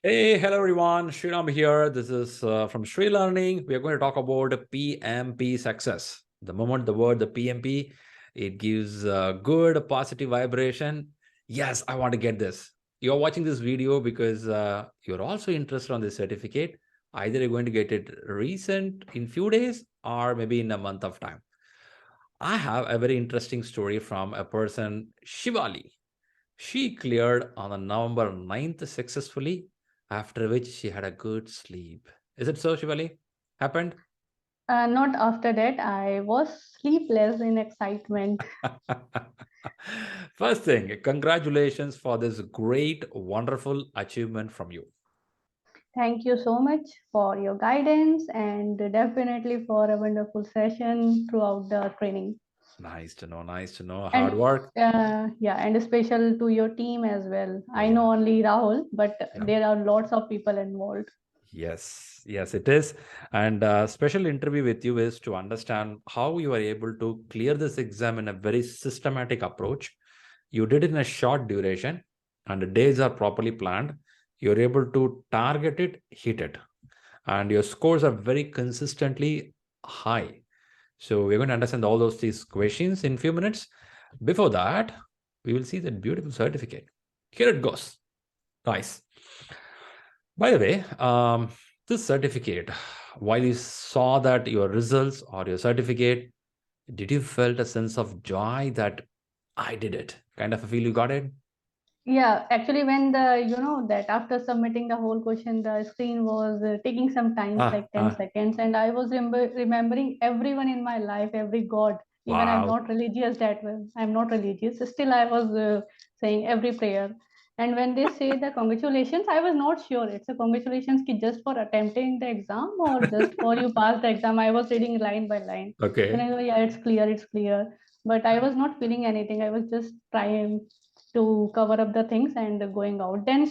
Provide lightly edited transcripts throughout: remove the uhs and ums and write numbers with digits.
Hey, hello everyone. Shriram here. This is from ShriLearning. We are going to talk about PMP success. The moment the word the PMP, it gives good positive vibration. Yes, I want to get this. You're watching this video because you're also interested on this certificate. Either you're going to get it recent in few days or maybe in a month of time. I have a very interesting story from a person, Shivali. She cleared on the November 9th successfully, after which she had a good sleep. Is it so, Shivali? Happened? Not after that. I was sleepless in excitement. First thing, congratulations for this great, wonderful achievement from you. Thank you so much for your guidance and definitely for a wonderful session throughout the training. Nice to know, nice to know. Hard And work. yeah, and special to your team as well. Oh, I yeah. know only Rahul, but Yeah. there are lots of people involved. Yes, yes, it is. And special interview with you is to understand how you are able to clear this exam in a very systematic approach. You did it in a short duration, and the days are properly planned. You're able to target it, hit it, and your scores are very consistently high. So we're going to understand all these questions in few minutes. Before that, we will see that beautiful certificate. Here it goes. Nice. By the way, this certificate, while you saw that your results or your certificate, did you felt a sense of joy that I did it? Kind of a feel you got it? Yeah, actually, when that after submitting the whole question, the screen was taking some times, Ah, like 10 ah, seconds, and I was remembering everyone in my life, every god. Even I'm wow. not religious that well. I'm not religious. Still, I was saying every prayer. And when they say the congratulations, I was not sure it's a congratulations ki just for attempting the exam or just for you passed the exam. I was reading line by line. Then Okay. I go, yeah, it's clear, it's clear. But I was not feeling anything. I was just trying to cover up the things and going out. Then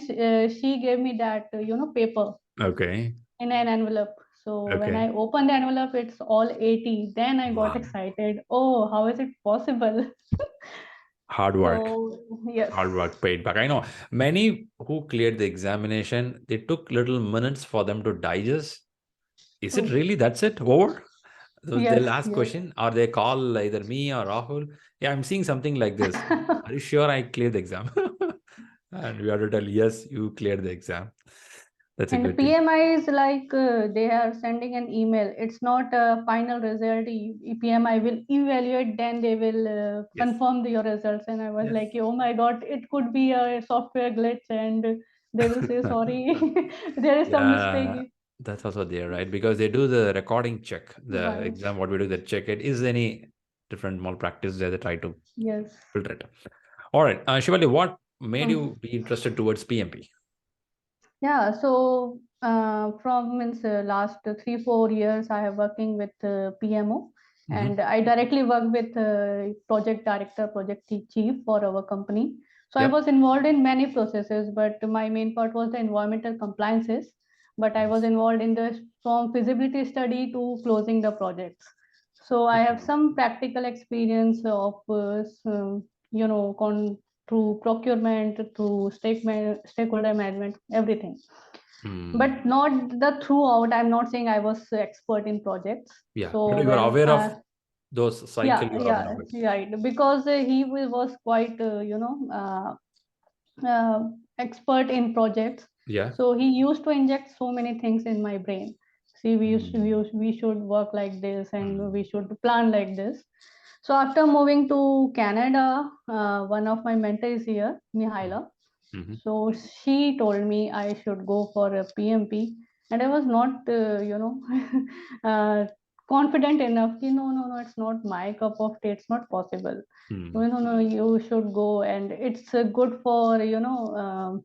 she gave me that paper Okay. in an envelope. So when I Okay. opened the envelope, it's all 80. Then I got Wow. excited. Oh, how is it possible? Hard work. So yes. Hard work paid back. I know many who cleared the examination, they took little minutes for them to digest. Is it Oh, really that's it? Over? The yes, last yes. question, or they call either me or Rahul. Yeah, I'm seeing something like this. Are you sure I cleared the exam? And we have to tell, yes, you cleared the exam. That's a And good thing. PMI is like they are sending an email. It's not a final result. PMI will evaluate, then they will Yes. confirm your results. And I was Yes. like, oh my God, it could be a software glitch, and they will say sorry, there is some Yeah, mistake. that's also there, right? Because they do the recording check, the Right. exam, what we do, they check it. Is there any different malpractice there? They try to Yes. filter it. All right. Shivali, what made Hmm. you be interested towards PMP? Yeah, so from means last 3 4 years, I have working with PMO, Mm-hmm. and I directly work with project director, chief for our company. So I Yep. was involved in many processes, but my main part was the environmental compliances. But I was Nice. involved in the from feasibility study to closing the projects. So I have some practical experience of through procurement, through stakeholder management, everything. Hmm. But not the throughout. I'm not saying I was expert in projects. Yeah, but So you are when aware of those cycle. yeah, You are aware yeah, of it. right, because was quite expert in projects. Yeah. So he used to inject so many things in my brain. See, Hmm. we should work like this and we Hmm. should plan like this. So after moving to Canada, one of my mentors here, Mihaila, Mm-hmm. so she told me I should go for a PMP, and I was not, uh, confident enough. No, no, no, it's not my cup of tea. It's not possible. Hmm. No, no, no, you should go, and it's good for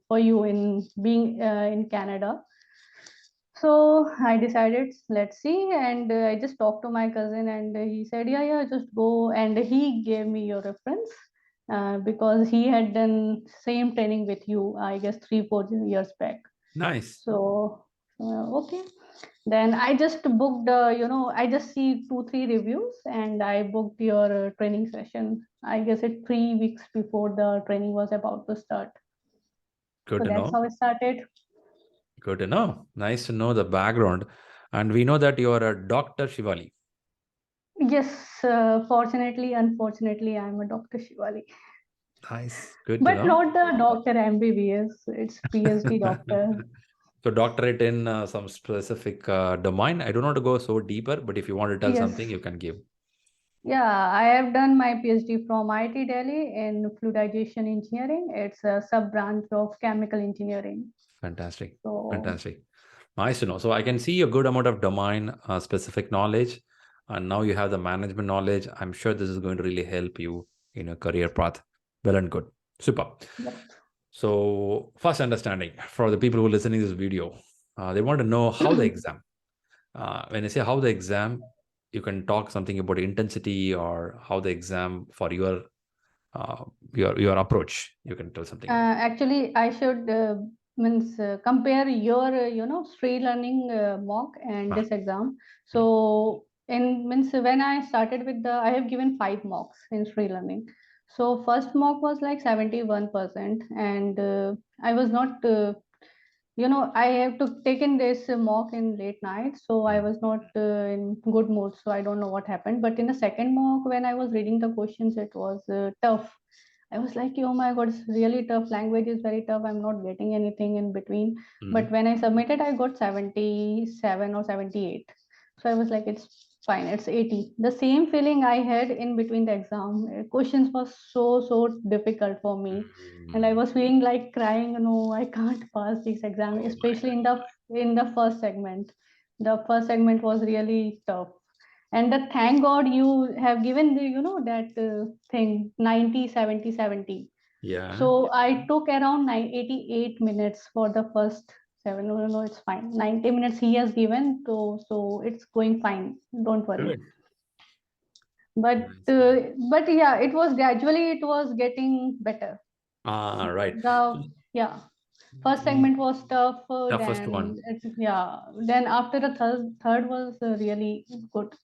for you in being in Canada. So I decided, let's see, and I just talked to my cousin, and he said, yeah, yeah, just go, and he gave me your reference because he had done same training with you, I guess 3 4 years back. Nice. So okay, then I just booked, I just see 2 3 reviews, and I booked your training session. I guess it 3 weeks before the training was about to start. Good So to that's know. how it started. Good to know. Nice to know the background. And we know that you are a Dr. Shivali. Yes, fortunately, unfortunately, I'm a Dr. Shivali, Nice. Good to but know. not the Doctor MBBS. It's PhD doctor. So doctorate in some specific domain. I don't want to go so deeper, but if you want to tell something, Yes. you can give. Yeah, I have done my PhD from IIT Delhi in fluidization engineering. It's a sub branch of chemical engineering. Fantastic. So, Fantastic. Nice to know. So I can see a good amount of domain specific knowledge, and now you have the management knowledge. I'm sure this is going to really help you in your career path. Well and good. Super. yep. So first understanding for the people who are listening to this video, they want to know how the exam. When I say how the exam, you can talk something about intensity or how the exam for uh, your approach. You can tell something about. Actually, I should means compare your ShriLearning mock and Ah, this exam. mm, So in means when I started with I have given 5 mocks in ShriLearning. So first mock was like 71%, and I was not I have to taken this mock in late night, so I mm, was not in good mood, so I don't know what happened. But in the second mock, when I was reading the questions, it was tough. I was like, oh my god, it's really tough. Language is very tough. I'm not getting anything in between. But mm, when I submitted, I got 77 or 78. So I was like, it's fine, it's 80. The same feeling I had in between the exam. Questions was so difficult for me. And I mm. was feeling like crying, no, I can't pass this exam, Oh my especially in the first segment. The first segment was really tough. And the thank god you have given the that thing 90 70 70. Yeah, So I took around 88 minutes for the first seven. No, no, no, it's fine. 90 minutes he has given, so it's going fine. Don't worry. good. Nice. But yeah, it was gradually it was getting better. Right. So, The yeah, first mm, segment was tough. the first one. Then after the third was really good.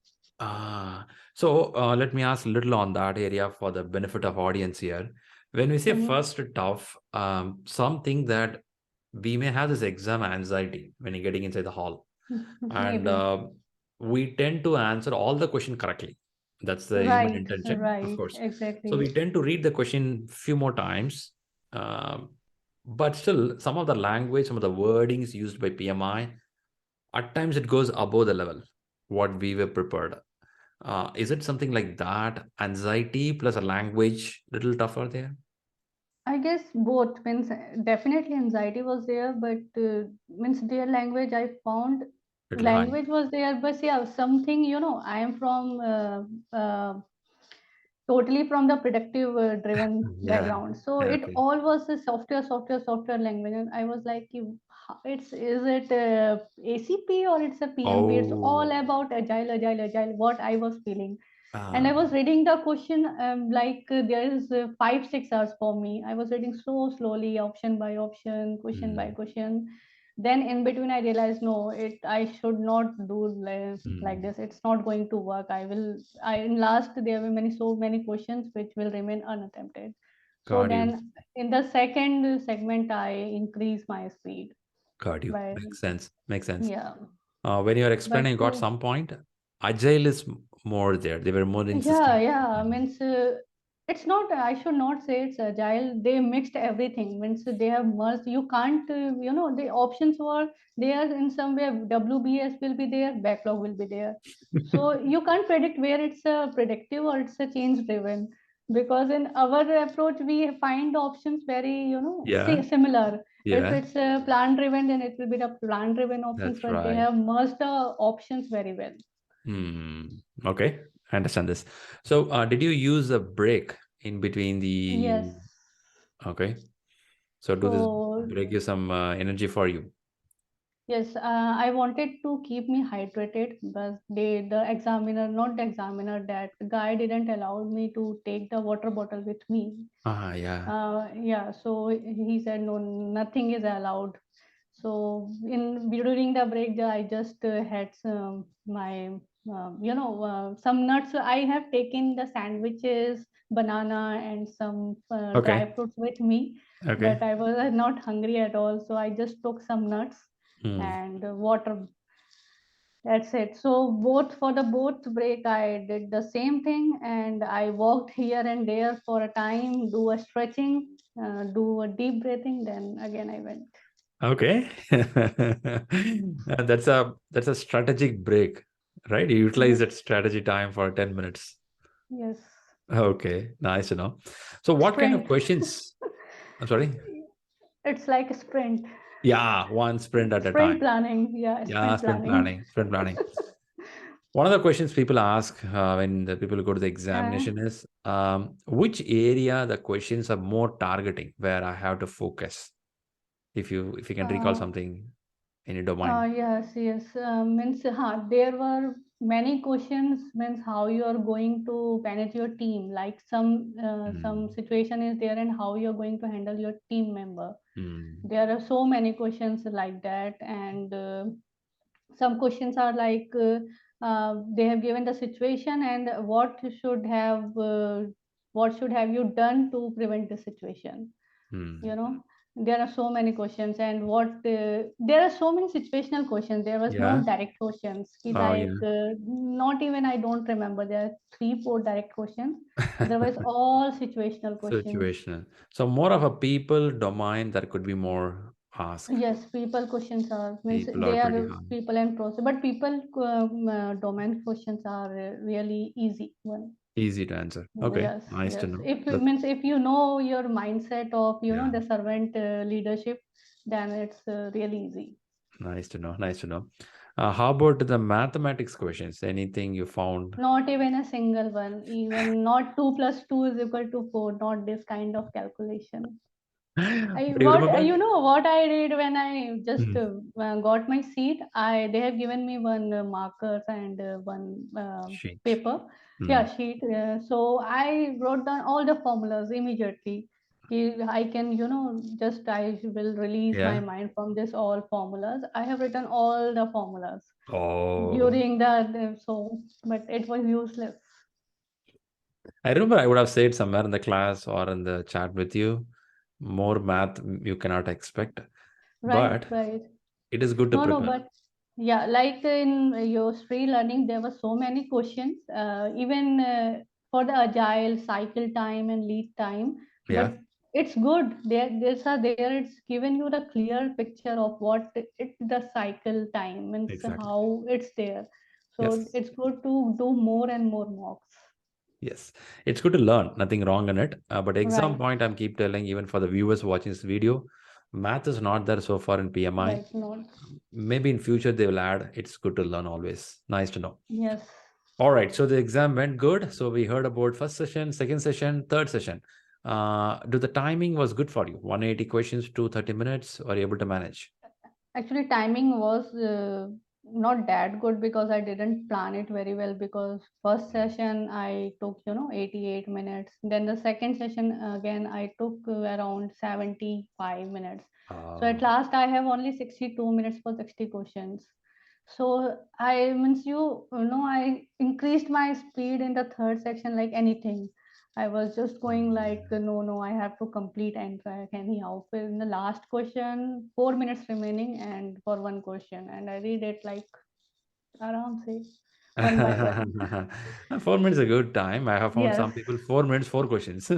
So let me ask a little on that area for the benefit of audience here. When we say Mhm. first tough, something that we may have this exam anxiety when you're getting inside the hall, and Maybe. we tend to answer all the question correctly. That's the human Right, intention, of right, course. So exactly. we tend to read the question few more times, um, but still some of the language, some of the wordings used by PMI, at times it goes above the level what we were prepared. Is it something like that? Anxiety plus a language, little tougher there? I guess both means definitely anxiety was there, but means their language I found Little high. language was there, but yeah, something I am from totally from the productive driven Yeah. background, so Yeah. it Okay. all was a software language, and I was like, it's is it ACP or it's a PMP? It's all Oh. about agile, what I was feeling. And I Uh, was reading the question like there is 5 6 hours for me. I was reading so slowly, option by option, question by mm, question. Then in between, I realized no, it I should not do like mm. this. It's not going to work. I in last there were so many questions which will remain unattempted. So Got you. then in the second segment, I increase my speed Got you. by Makes sense. Makes sense. yeah. When you're But explaining, got some point. Agile is more there. They were more yeah, insisting. yeah. Mhm. Means it's not. I should not say it's agile. They mixed everything. Means they have merged. You can't. The options were there in some way. WBS will be there. Backlog will be there. So you can't predict where it's a predictive or it's a change driven. Because in our approach, we find the options very Yeah. similar. If Yeah. it's a plan driven, then it will be the plan driven options. That's But they right. have merged the options very well. Hmm. Okay. I understand this. So, did you use a break in between Yes. the? Okay. So, do this So break you some energy for you? yes, I wanted to keep me hydrated, but the examiner, not the examiner, that guy didn't allow me to take the water bottle with me. Yeah. Yeah, so he said no, nothing is allowed. So in during the break, I just had some nuts. I have taken the sandwiches, banana, and some dry Okay. fruits with me, but Okay. I was not hungry at all. So I just took some nuts and water. That's it. So both for the both break, I did the same thing, and I walked here and there for a time, do a stretching, do a deep breathing. Then again, I went. Okay. That's a strategic break, right? You utilize Yes, that strategy time for 10 minutes. yes. Okay, nice to know. So what kind of Sprint. questions? I'm sorry. It's like a sprint. Yeah, one sprint at a Sprint time. planning. Yeah, Yeah, sprint sprint planning. planning, sprint planning. One of the questions people ask when the people go to the uh, examination is which area the questions are more targeting, where I have to focus. If you can recall uh, something in your domain. yes, yes. Means there were many questions. Means how you are going to manage your team. Like some Mm, situation is there, and how you are going to handle your team member. mm, There are so many questions like that, and some questions are like they have given the situation and what should have you done to prevent the situation. mm. You know, there are so many questions, and there are so many situational questions. There was no Yeah. direct questions. Oh, yeah. Like not even I don't remember. There are 3 4 direct questions. Otherwise, all situational questions. Situational. So more of a people domain that could be more asked. Yes, people questions are means People are they pretty are hard. people and process, but people domain questions are really easy one. Easy to answer. Okay, Yes, nice to yes. know. If That, means if you know your mindset of yeah, the servant leadership, then it's really easy. nice to know. Nice to know. How about the mathematics questions? Anything you found? Not even a single one. Even not 2 plus 2 is equal to 4. Not this kind of calculation. I Do you what remember? you know what I did when I just Hmm. got my seat. They have given me one markers and one Sheet. paper, Hmm. yeah, sheet. So I wrote down all the formulas immediately. I can just I will release my Yeah. mind from this all formulas. I have written all the formulas Oh, during the so, but it was useless. I remember I would have said somewhere in the class or in the chat with you, more math you cannot expect, Right, but right. it is good to No, no, prepare. but yeah, like in your ShriLearning, there were so many questions, even for the agile cycle time and lead time. Yeah, But it's good. There's are there. It's given you the clear picture of what the cycle time means, exactly. how it's there. So Yes. it's good to do more and more mocks. Yes, it's good to learn. Nothing wrong in it. But exam Right, point, I'm keep telling even for the viewers watching this video, math is not there so far in PMI. right, not Maybe in future they will add. It's good to learn always. Nice to know. yes. All right. So the exam went good. So we heard about first session, second session, third session. Do the timing was good for you? 180 questions, 230 minutes. Are you able to manage? Actually, timing was not that good because I didn't plan it very well. Because first session I took 88 minutes. Then the second session again I took around 75 minutes. So at Uh, last I have only 62 minutes for 60 questions. So I means I increased my speed in the third section like anything. I was just going like, mm. no, I have to complete and track anyhow. In the last question, 4 minutes remaining, and for one question, and I read it like aram se, one by one. 4 minutes is a good time. I have found Yes, some people 4 minutes, four questions.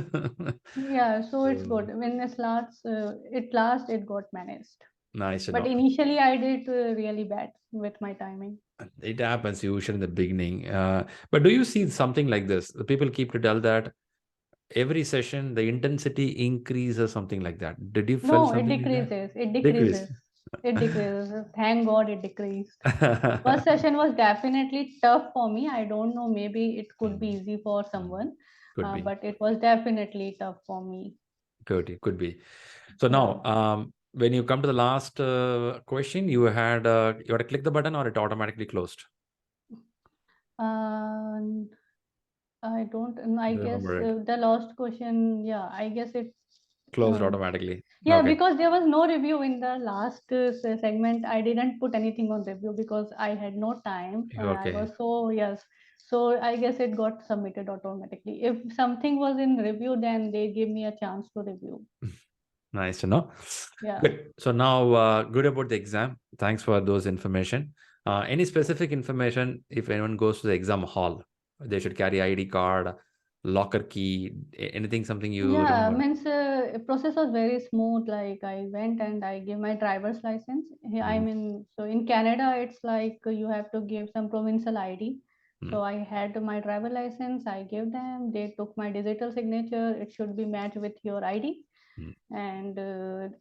yeah. So it's So good. When it got managed. nice to But know. initially, I did really bad with my timing. It happens usually in the beginning. But do you see something like this? The people keep to tell that every session the intensity increase or something like that. Did you feel No, it something like that? decreases. It Decrease. decreases. It decreases. Thank God it decreased. First session was definitely tough for me. I don't know, maybe it could be Mm, easy for mm. someone, Could be. but it was definitely tough for me. Could be. So Yeah. now, when you come to the last question, you had to click the button or it automatically closed. And I don't, I Do you guess remember it? the last question, yeah, I guess it, Closed uh, automatically. yeah, Okay. because there was no review in the last segment. I didn't put anything on review because I had no time. I Okay. was so, yes. So I guess it got submitted automatically. If something was in review, then they give me a chance to review. Nice to know. Yeah. Good. So now, good about the exam. Thanks for those information. Any specific information if anyone goes to the exam hall, they should carry ID card, locker key, anything, something you Yeah, remember? means process was very smooth. Like I went and I gave my driver's license. I Mm, mean, so in Canada, it's like you have to give some provincial ID. mm, So I had my driver license. I gave them. They took my digital signature. It should be matched with your ID. mm, And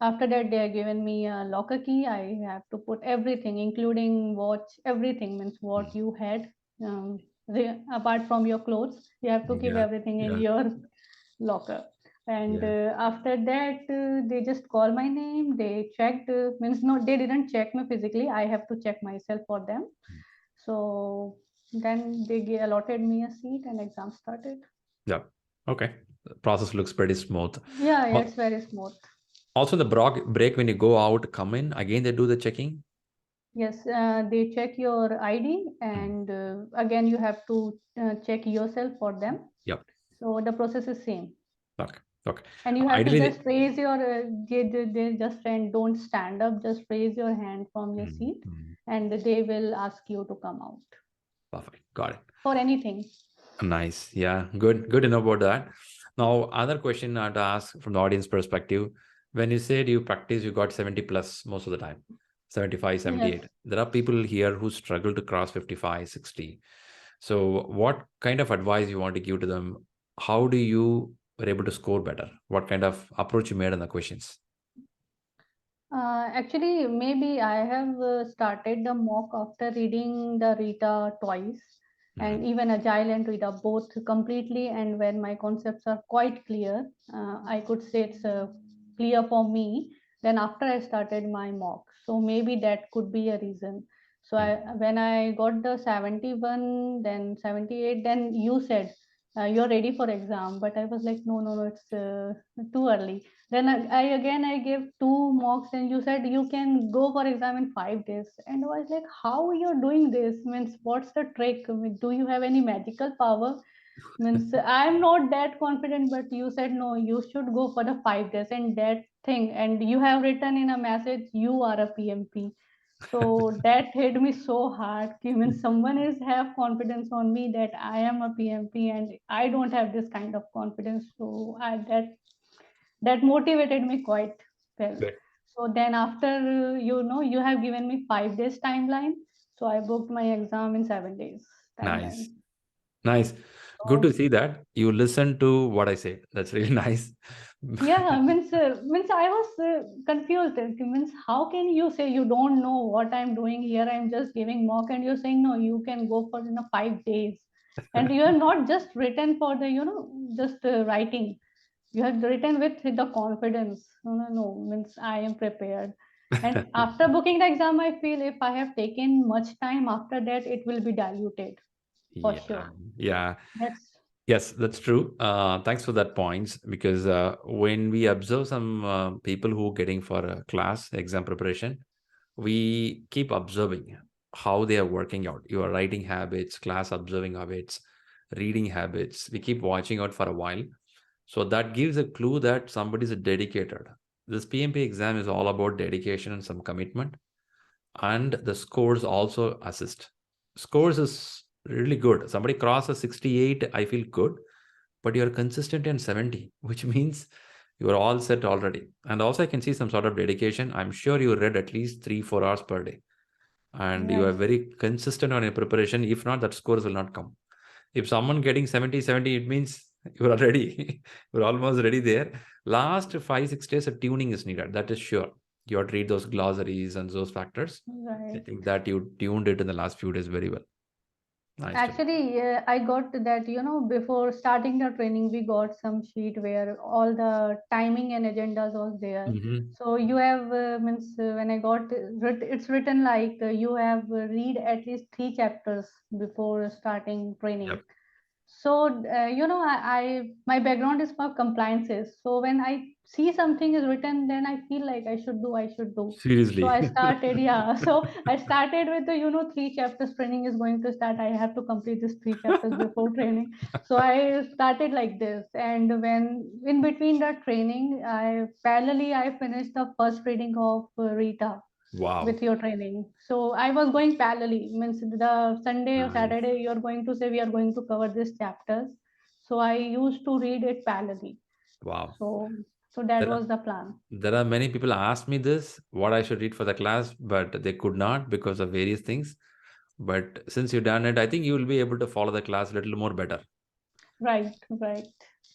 after that, they are given me a locker key. I have to put everything, including watch, everything means what mm. you had. Apart from your clothes, you have to keep Yeah, everything in yeah, your locker. And yeah. after that, they just call my name. They checked, means no, they didn't check me physically. I have to check myself for them. Mm. So then they allotted me a seat and exam started. Yeah. Okay. The process looks pretty smooth. Yeah, yeah, it's Al- very smooth. Also, the break when you go out, come in again, they do the checking. Yes, they check your ID, Mm. and again you have to check yourself for them. Yep. So the process is same, Okay. Okay. and you have to Ideally, just raise your. They just and don't stand up. Just raise your hand from your mm, seat, mm. and they will ask you to come out Perfect. Got it. for anything. Nice. Yeah. Good. Good to know about that. Now, other question I had to ask from the audience perspective. When you said you practice, you got 70 plus most of the time, 75, Yes. 78. There are people here who struggle to cross 55, 60. So what kind of advice you want to give to them? How do you were able to score better? What kind of approach you made on the questions? Actually, maybe I have started the mock after reading the Rita twice, and Mm, even Agile and Rita both completely. And when my concepts are quite clear, I could say it's clear for me. Then after I started my mock, so maybe that could be a reason. So mm, when I got the 71, then 78, then you said you're ready for exam, but I was like, no, no, no, it's too early. Then I gave two mocks, and you said you can go for exam in 5 days. And I was like, how you're doing this? Means what's the trick? I mean, do you have any magical power? Means I'm not that confident, but you said no, you should go for the 5 days and that thing. And you have written in a message, you are a PMP. So that hit me so hard. When someone is have confidence on me that I am a PMP and I don't have this kind of confidence, so that motivated me quite well. Good. So then after you have given me 5 days timeline, so I booked my exam in 7 days timeline. Nice. Nice. Good to So see that you listen to what I say. That's really nice. yeah, means I was confused. Means how can you say you don't know what I'm doing here? I'm just giving mock, and you're saying no, you can go for 5 days, and you are not just written for the just writing. You have written with the confidence. No, no, no. Means I am prepared. And after booking the exam, I feel if I have taken much time after that, it will be diluted for Yeah, sure. yeah. That's Yes, that's true. Thanks for that points because when we observe some people who are getting for a class exam preparation, we keep observing how they are working out. Your writing habits, class observing habits, reading habits. We keep watching out for a while. So that gives a clue that somebody is dedicated. This PMP exam is all about dedication and some commitment, and the scores also assist. Scores is really good. Somebody crosses 68, I feel good, but you're consistent in 70, which means you are all set already. And also I can see some sort of dedication. I'm sure you read at least 3 4 hours per day, and you are yes, very consistent on your preparation. If not, that scores will not come. If someone getting 70 70, it means you're already you're almost ready there. Last 5 6 days of tuning is needed, that is sure. You have to read those glossaries and those factors. I right. think that you tuned it in the last few days very well. Nice to know. Actually, I got that, before starting the training, we got some sheet where all the timing and agendas was there. Hmm. So you have, means when I got it's written like you have read at least 3 chapters before starting training. Yep. So my background is for compliances. So when I see something is written, then I feel like I should do. So Seriously. I started, yeah. So I started with the 3 chapters training is going to start. I have to complete this 3 chapters before training. So I started like this, and when in between the training, I finished the first reading of Rita Wow. with your training. So I was going parallelly, means the Sunday or Nice. Saturday you're going to say we are going to cover this chapters. So I used to read it parallelly. Wow. So that There are, was the plan. there are many people asked me this, what I should read for the class, but they could not because of various things. But since you've done it, I think you will be able to follow the class a little more better. Right, right.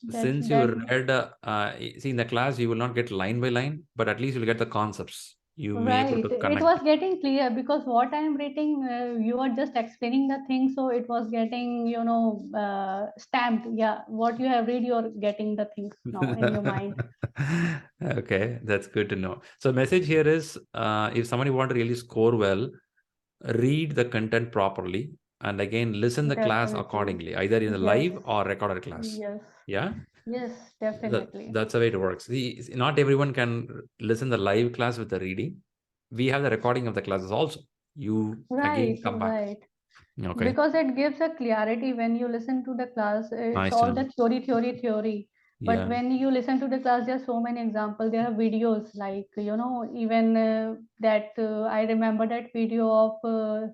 That Since you that read, see in the class, you will not get line by line, but at least you'll get the concepts. You may able right. to It connect. was getting clear because what I am reading, you are just explaining the thing, so it was getting stamped. Yeah, what you have read, you are getting the things now in your mind. Okay, that's good to know. So message here is, if somebody want to really score well, read the content properly, and again listen the class Definitely. accordingly, either in the Yes. live or recorded class. Yes. Yeah, Yes, definitely. that's the way it works. Not everyone can listen the live class with the reading. We have the recording of the classes also. You again Right, come back. right. Okay, Because it gives a clarity when you listen to the class. It's nice to all the know. theory. But Yeah. when you listen to the class, there are so many examples. There are videos like, even that I remember that video of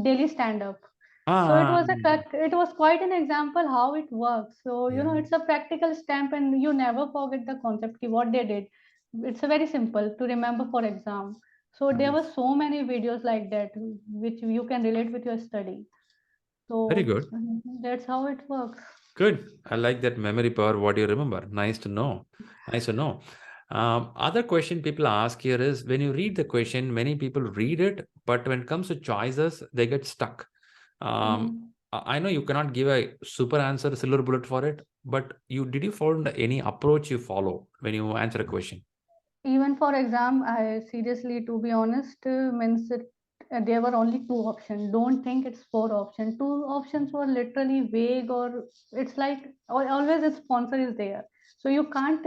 daily stand up. So Ah, it was quite an example how it works. So, yeah, it's a practical stamp and you never forget the concept, what they did. It's a very simple to remember for exam. So there were nice. so many videos like that which you can relate with your study. Very So good. that's how it works. Good. I like that memory power, what you remember. Nice to know. Nice to know. Other question people ask here is, when you read the question, many people read it, but when it comes to choices, they get stuck. Um, Mhm. I know you cannot give a super answer, silver bullet for it, but did you find any approach you follow when you answer a question? Even for exam, I seriously, to be honest, means there were only 2 options. Don't think it's 4 options. 2 options were literally vague, or it's like always a sponsor is there. So you can't,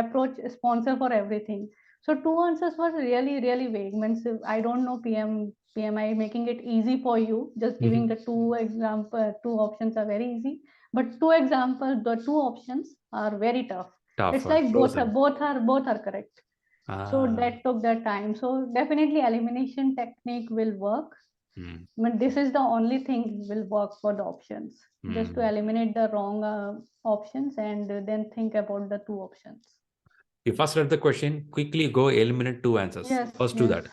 approach a sponsor for everything. So 2 answers were really, really vague. Means I don't know PMI making it easy for you. Just giving Mhm. the two options are very easy. But the 2 options are very tough. Tough It's one. like Frozen. both are correct. So Ah, that took the time. So definitely elimination technique will work, hmm, but this is the only thing will work for the options. Just to hmm. eliminate the wrong options and then think about the 2 options. You first read the question, quickly go eliminate two answers. Yes, First do yes. that.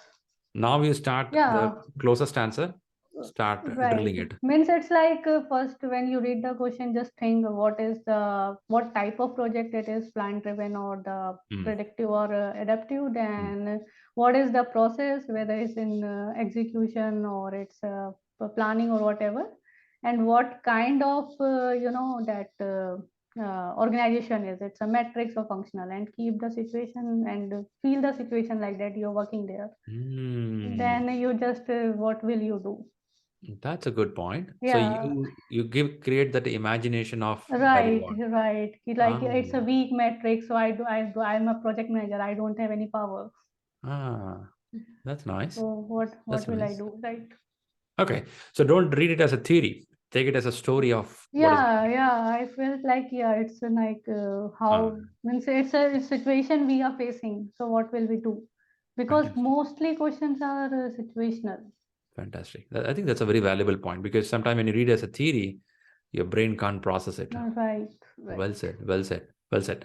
Now you start the Yeah, closest answer, start right. drilling it. Means it's like first when you read the question, just think what type of project it is, plant driven or the Mm, predictive or adaptive. mm, Then what is the process, whether it's in execution or it's planning or whatever, and what kind of that organization is. It's a matrix or functional, and keep the situation and feel the situation like that you're working there. mm. Then you just what will you do? That's a good point. So Yeah, you create that imagination of that you right, want. right. Ah, Like it's a weak metric, so I'm a project manager. I don't have any power. ah, that's nice. So what That's will I nice. do? Right. Okay, so don't read it as a theory. Take it as a story of what is Yeah, happening. yeah. I felt like it's like Ah, how means it's a situation we are facing. So what will we do? Because fantastic. mostly questions are situational. Fantastic. I think that's a very valuable point because sometimes when you read as a theory, your brain can't process it. Right, Well right. said. Well said. Well said.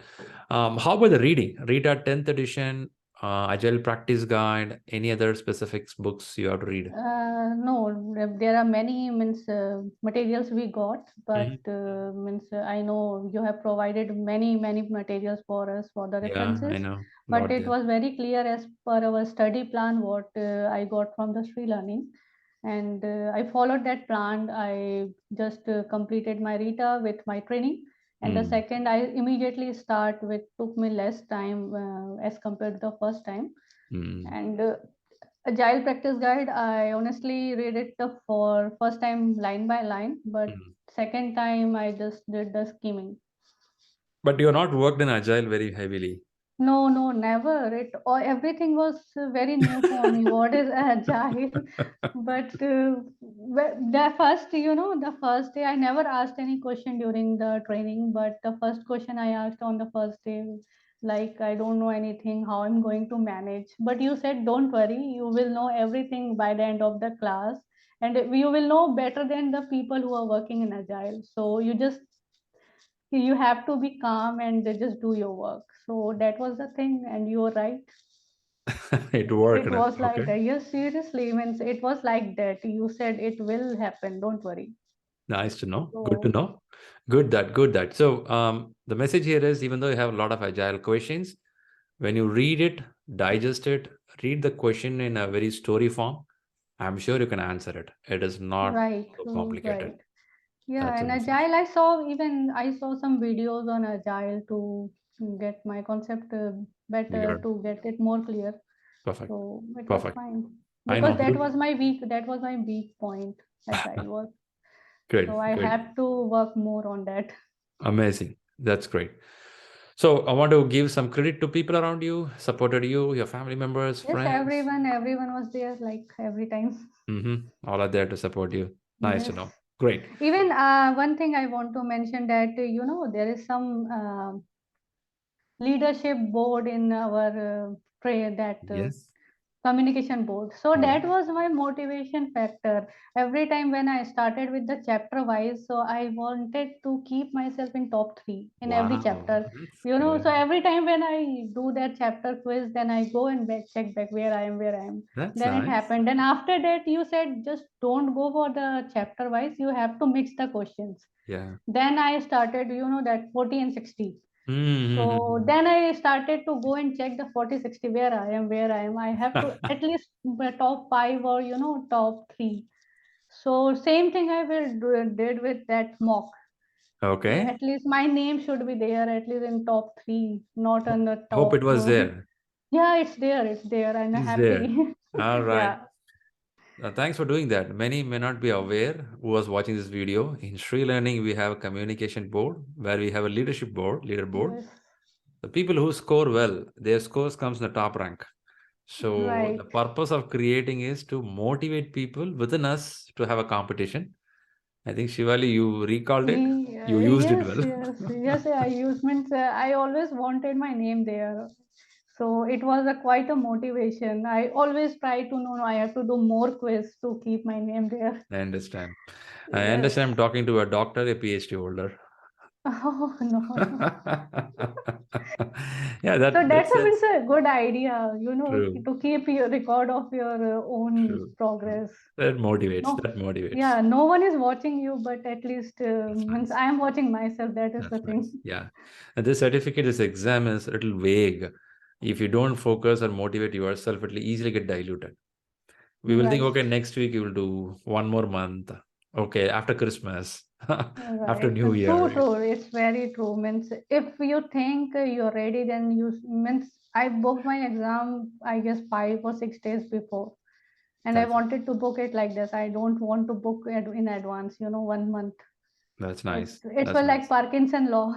How about the reading? Read our 10th edition, Agile Practice Guide, any other specifics books you have to read? No, there are many means materials we got, but Mhm. means I know you have provided many materials for us for the Yeah, I references, know. but Got it there. was very clear as per our study plan what I got from the ShriLearning, and I followed that plan. I just completed my Rita with my training, and the Mm, second I immediately start with took me less time as compared to the first time, mm, and Agile practice guide, I honestly read it for first time line by line, but Mm. second time I just did the skimming. But you're not worked in Agile very heavily. No, no, never. Everything was very new for me. What is agile? But the first, the first day, I never asked any question during the training. But the first question I asked on the first day, like, I don't know anything, how I'm going to manage. But you said, don't worry, you will know everything by the end of the class, and you will know better than the people who are working in agile. So you have to be calm and just do your work. So that was the thing, and you were right. It worked. It was like Okay. that. Yes, seriously, means it was like that. You said it will happen. Don't worry. Nice to know. Good to So know. Good that. So the message here is even though you have a lot of Agile questions, when you read it, digest it, read the question in a very story form, I'm sure you can answer it. It is not right, so complicated. right. Yeah, That's the and message. agile. I saw some videos on agile to get my concept better, Good. to get it more clear. Perfect. So it was Perfect. fine I because know. Good. that was my weak point. Agile was. So Good. I Good. have to work more on that. Amazing. That's great. So I want to give some credit to people around you, supported you, your family members, Yes, friends. everyone was there like every time. All are there to support you. Nice to Yes. know. Great. Even one thing I want to mention that there is some leadership board in our prayer that Yes. communication board. So Yeah. that was my motivation factor. Every time when I started with the chapter wise, so I wanted to keep myself in top three in every Wow. chapter. That's So good. every time when I do that chapter quiz, then I go and check back where I am. That's Then it nice. happened. Then after that, you said just don't go for the chapter wise. You have to mix the questions. Yeah. Then I started, that 40 and 60. So Mm-hmm. then I started to go and check the 40, 60 where I am. I have to at least top five or top three. So same thing I did with that mock. So Okay. at least my name should be there at least in top three, not on the Hope it top. was there. Yeah, it's there. It's there. I'm It's there. happy. All right. Yeah. Thanks for doing that. Many may not be aware who was watching this video. In ShriLearning, we have a communication board where we have a leadership board, leader board. Yes. The people who score well, their scores comes in the top rank. So the Right. purpose of creating is to motivate people within us to have a competition. I think Shivali, you recalled it. You used it Yes, well. yes. I use means I always wanted my name there, so it was quite a motivation. I always try to know I have to do more quiz to keep my name there. I understand. I Yes. understand I'm talking to a doctor, a PhD holder. Oh no, no. Yeah, So that's means a good idea, true. to keep your record of your own True. True. progress. That motivates. No, That motivates. yeah, no one is watching you, but at least That's means nice. I am watching myself. That is That's the nice. thing. Yeah. And this certificate, this exam is a little vague. If you don't focus or motivate yourself, it will easily get diluted. We will think, Right. okay, next week you will do one more month. Okay, after Christmas, after Right. New True, Year. true. It's very true. Means if you think you're ready, then means I booked my exam, I guess 5 or 6 days before. And I That's wanted to book it like this. I don't want to book it in advance, 1 month. that's It nice. it That's was like nice. Parkinson law.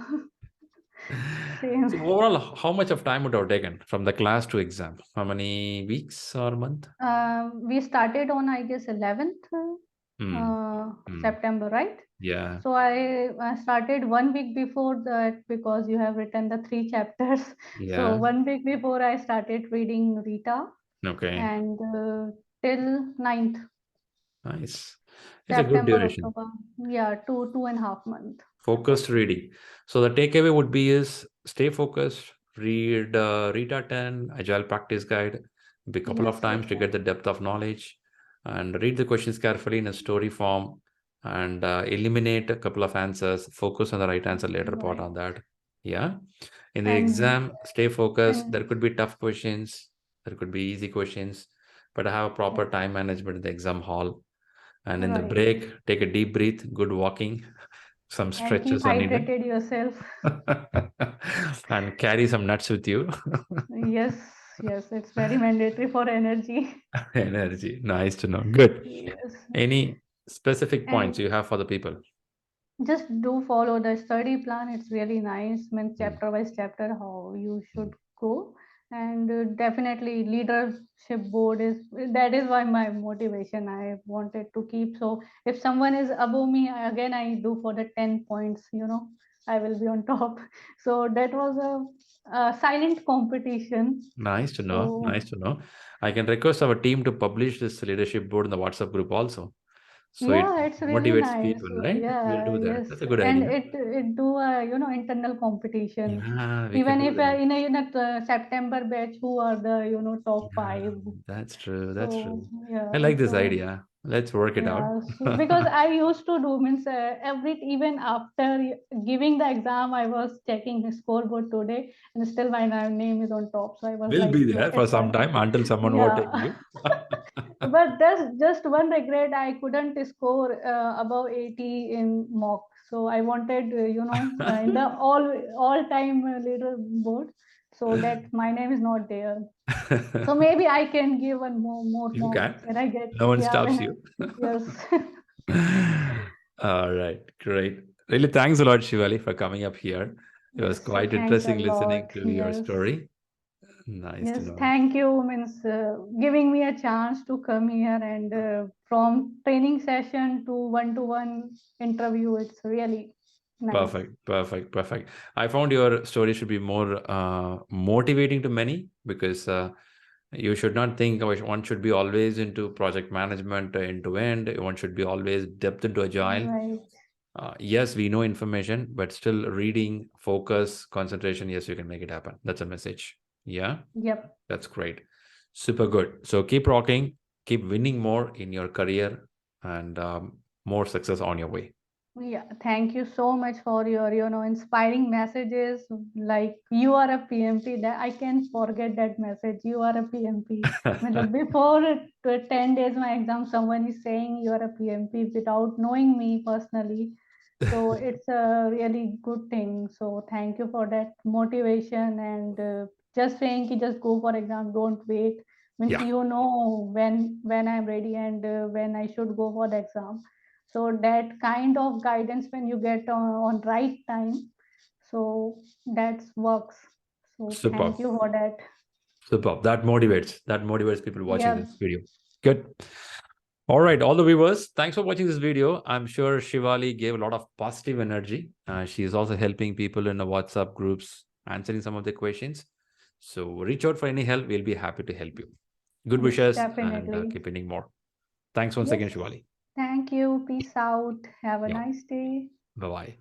So Same. overall, how much of time would have taken from the class to exam? How many weeks or month? We started on, I guess, 11th Hmm. Hmm. September, right? Yeah. So I started 1 week before that because you have written the three chapters. So Yeah. 1 week before I started reading Rita, Okay. and till 9th Nice. It's a good September, duration. October. Yeah, 2.5 month Focused approximately. reading. So the takeaway would be is stay focused, read Rita 10, Agile Practice Guide, a couple of Yes, yes, times to get the depth of knowledge, and read the questions carefully in a story form, and eliminate a couple of answers, focus on the right answer later part right. on that. Yeah. In the And exam, stay focused. There and could be tough questions, there could be easy questions, but have a proper yes, time management in the exam hall. And in the right. break, take a deep breath, good walking, some And keep stretches are needed, hydrated yourself. and carry some nuts with you. Yes, Yes, it's very mandatory for energy. Energy. Nice to know. Good. Yes. Any specific points And you have for the people? just do follow the study plan. It's really nice. Means Mm, chapter by chapter how you should mm. go. And definitely leadership board is, that is why my motivation I wanted to keep. So if someone is above me, again I do for the 10 points, I will be on top. So that was a silent competition. Nice to know. So Nice to know. I can request our team to publish this leadership board in the WhatsApp group also. So it yeah, it's really motivates nice. people, right? We'll Yeah, do that. yes, That's a good and idea. it do a internal competition. Yeah, we can Even do if that. in a September batch, who are the top Yeah, five? that's true. That's So true. I yeah, like this so idea. Let's work it out. yeah, so because I used to do means every even after giving the exam, I was checking the scoreboard today, and still my name is on top. So I was We'll like, be there for it's some time until someone overtakes yeah. you. But there's just one regret. I couldn't score above 80 in mock. So I wanted, in the all time leaderboard, so that my name is not there. So maybe I can give one more You mock can. when I get, No one yeah, stops when you. yes. All right, great. Really, thanks a lot, Shivali, for coming up here. It was Yes, quite thanks a interesting listening lot. to your Yes. story. Nice to Yes, know. thank you. Means giving me a chance to come here and from training session to one-to-one interview. It's really nice. Perfect, perfect, perfect. I found your story should be more motivating to many because you should not think one should be always into project management end to end. One should be always depth into agile. Right. Yes, we know information, but still reading, focus, concentration. Yes, you can make it happen. That's a message. Yeah, Yep. that's great. Super good. So keep rocking, keep winning more in your career, and more success on your way. Yeah, thank you so much for your, inspiring messages. Like you are a PMP, that I can forget that message. You are a PMP. Matlab, before 10 days my exam, someone is saying you are a PMP without knowing me personally. So it's a really good thing. So thank you for that motivation and just saying ki just go for exam, don't wait. Means Yeah, when I'm ready and when I should go for the exam. So that kind of guidance when you get on right time, so that works. So superb. thank you for that. Superb. That motivates. That motivates people watching Yes. this video. Good. All right, all the viewers, thanks for watching this video. I'm sure Shivali gave a lot of positive energy. She is also helping people in the WhatsApp groups, answering some of the questions. So reach out for any help. We'll be happy to help you. Good Yes, wishes and definitely. keep winning more. Thanks once Yes. again, Shivali. Thank you. Peace out. Have a Yeah. nice day. Bye bye.